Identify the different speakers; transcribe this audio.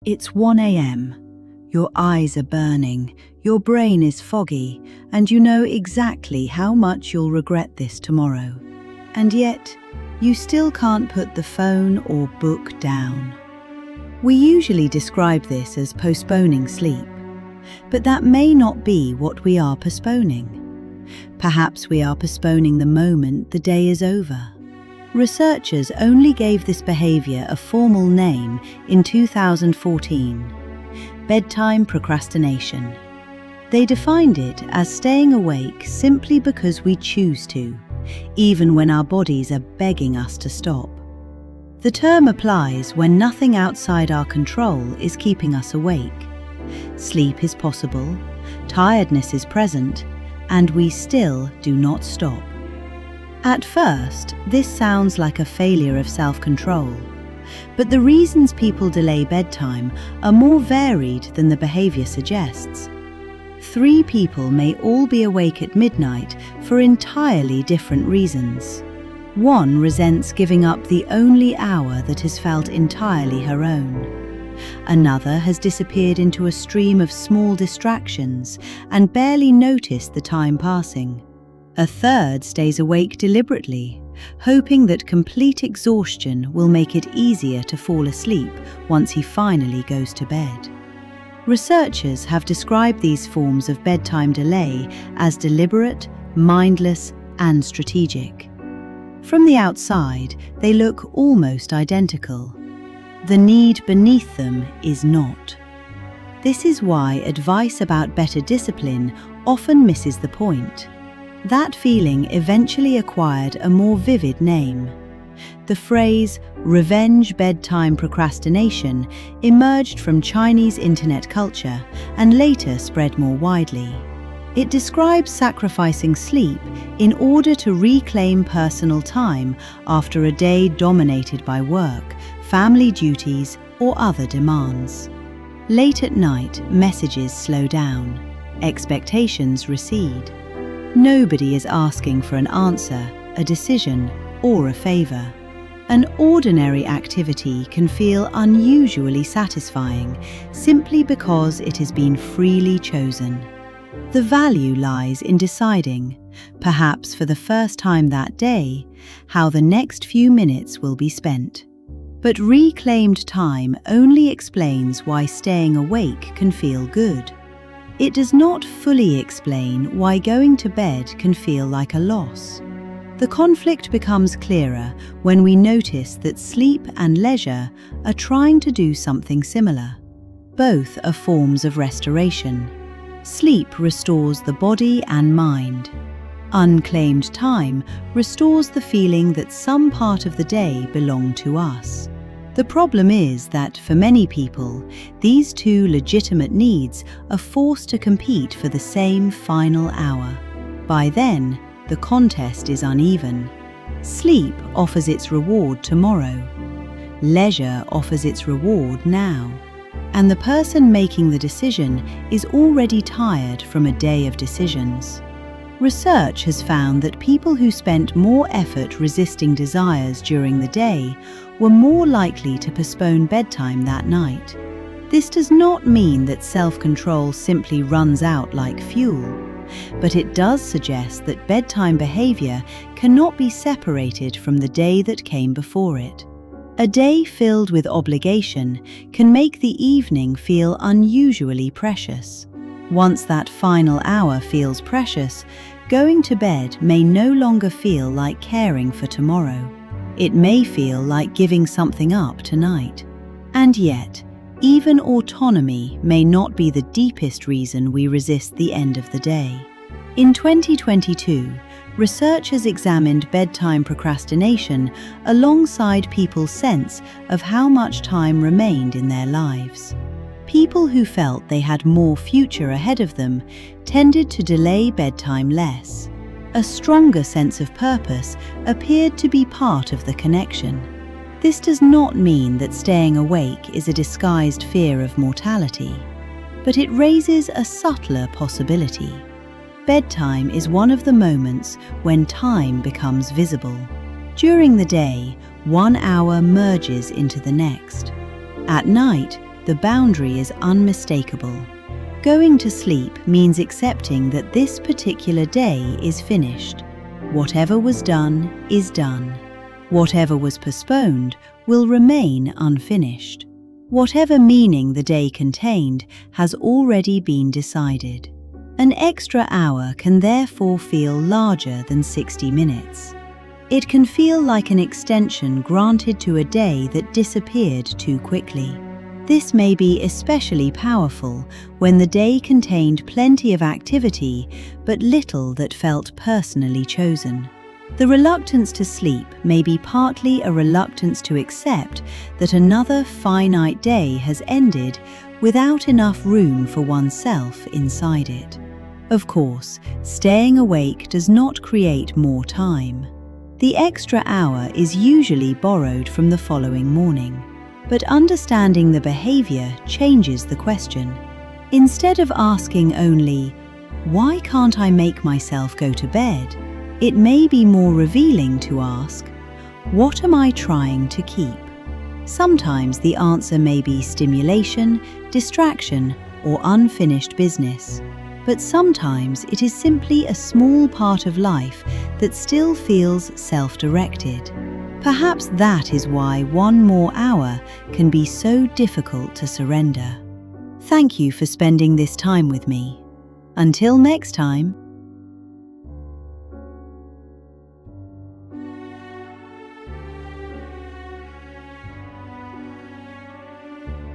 Speaker 1: It's 1 a.m. Your eyes are burning, your brain is foggy, and you know exactly how much you'll regret this tomorrow. And yet, you still can't put the phone or book down. We usually describe this as postponing sleep, but that may not be what we are postponing. Perhaps we are postponing the moment the day is over. Researchers only gave this behavior a formal name in 2014, bedtime procrastination. They defined it as staying awake simply because we choose to, even when our bodies are begging us to stop. The term applies when nothing outside our control is keeping us awake. Sleep is possible, tiredness is present, and we still do not stop. At first, this sounds like a failure of self-control, but the reasons people delay bedtime are more varied than the behavior suggests. 3 people may all be awake at midnight for entirely different reasons. One resents giving up the only hour that has felt entirely her own. Another has disappeared into a stream of small distractions and barely noticed the time passing. A third stays awake deliberately, hoping that complete exhaustion will make it easier to fall asleep once he finally goes to bed. Researchers have described these forms of bedtime delay as deliberate, mindless, and strategic. From the outside, they look almost identical. The need beneath them is not. This is why advice about better discipline often misses the point. That feeling eventually acquired a more vivid name. The phrase revenge bedtime procrastination emerged from Chinese internet culture and later spread more widely. It describes sacrificing sleep in order to reclaim personal time after a day dominated by work, family duties, or other demands. Late at night, messages slow down. Expectations recede. Nobody is asking for an answer, a decision, or a favor. An ordinary activity can feel unusually satisfying simply because it has been freely chosen. The value lies in deciding, perhaps for the first time that day, how the next few minutes will be spent. But reclaimed time only explains why staying awake can feel good. It does not fully explain why going to bed can feel like a loss. The conflict becomes clearer when we notice that sleep and leisure are trying to do something similar. Both are forms of restoration. Sleep restores the body and mind. Unclaimed time restores the feeling that some part of the day belonged to us. The problem is that for many people, these two legitimate needs are forced to compete for the same final hour. By then, the contest is uneven. Sleep offers its reward tomorrow. Leisure offers its reward now. And the person making the decision is already tired from a day of decisions. Research has found that people who spent more effort resisting desires during the day were more likely to postpone bedtime that night. This does not mean that self-control simply runs out like fuel, but it does suggest that bedtime behavior cannot be separated from the day that came before it. A day filled with obligation can make the evening feel unusually precious. Once that final hour feels precious, going to bed may no longer feel like caring for tomorrow. It may feel like giving something up tonight. And yet, even autonomy may not be the deepest reason we resist the end of the day. In 2022, researchers examined bedtime procrastination alongside people's sense of how much time remained in their lives. People who felt they had more future ahead of them tended to delay bedtime less. A stronger sense of purpose appeared to be part of the connection. This does not mean that staying awake is a disguised fear of mortality, but it raises a subtler possibility. Bedtime is one of the moments when time becomes visible. During the day, 1 hour merges into the next. At night, the boundary is unmistakable. Going to sleep means accepting that this particular day is finished. Whatever was done is done. Whatever was postponed will remain unfinished. Whatever meaning the day contained has already been decided. An extra hour can therefore feel larger than 60 minutes. It can feel like an extension granted to a day that disappeared too quickly. This may be especially powerful when the day contained plenty of activity but little that felt personally chosen. The reluctance to sleep may be partly a reluctance to accept that another finite day has ended without enough room for oneself inside it. Of course, staying awake does not create more time. The extra hour is usually borrowed from the following morning. But understanding the behavior changes the question. Instead of asking only, "Why can't I make myself go to bed?" it may be more revealing to ask, "What am I trying to keep?" Sometimes the answer may be stimulation, distraction, or unfinished business. But sometimes it is simply a small part of life that still feels self-directed. Perhaps that is why one more hour can be so difficult to surrender. Thank you for spending this time with me. Until next time.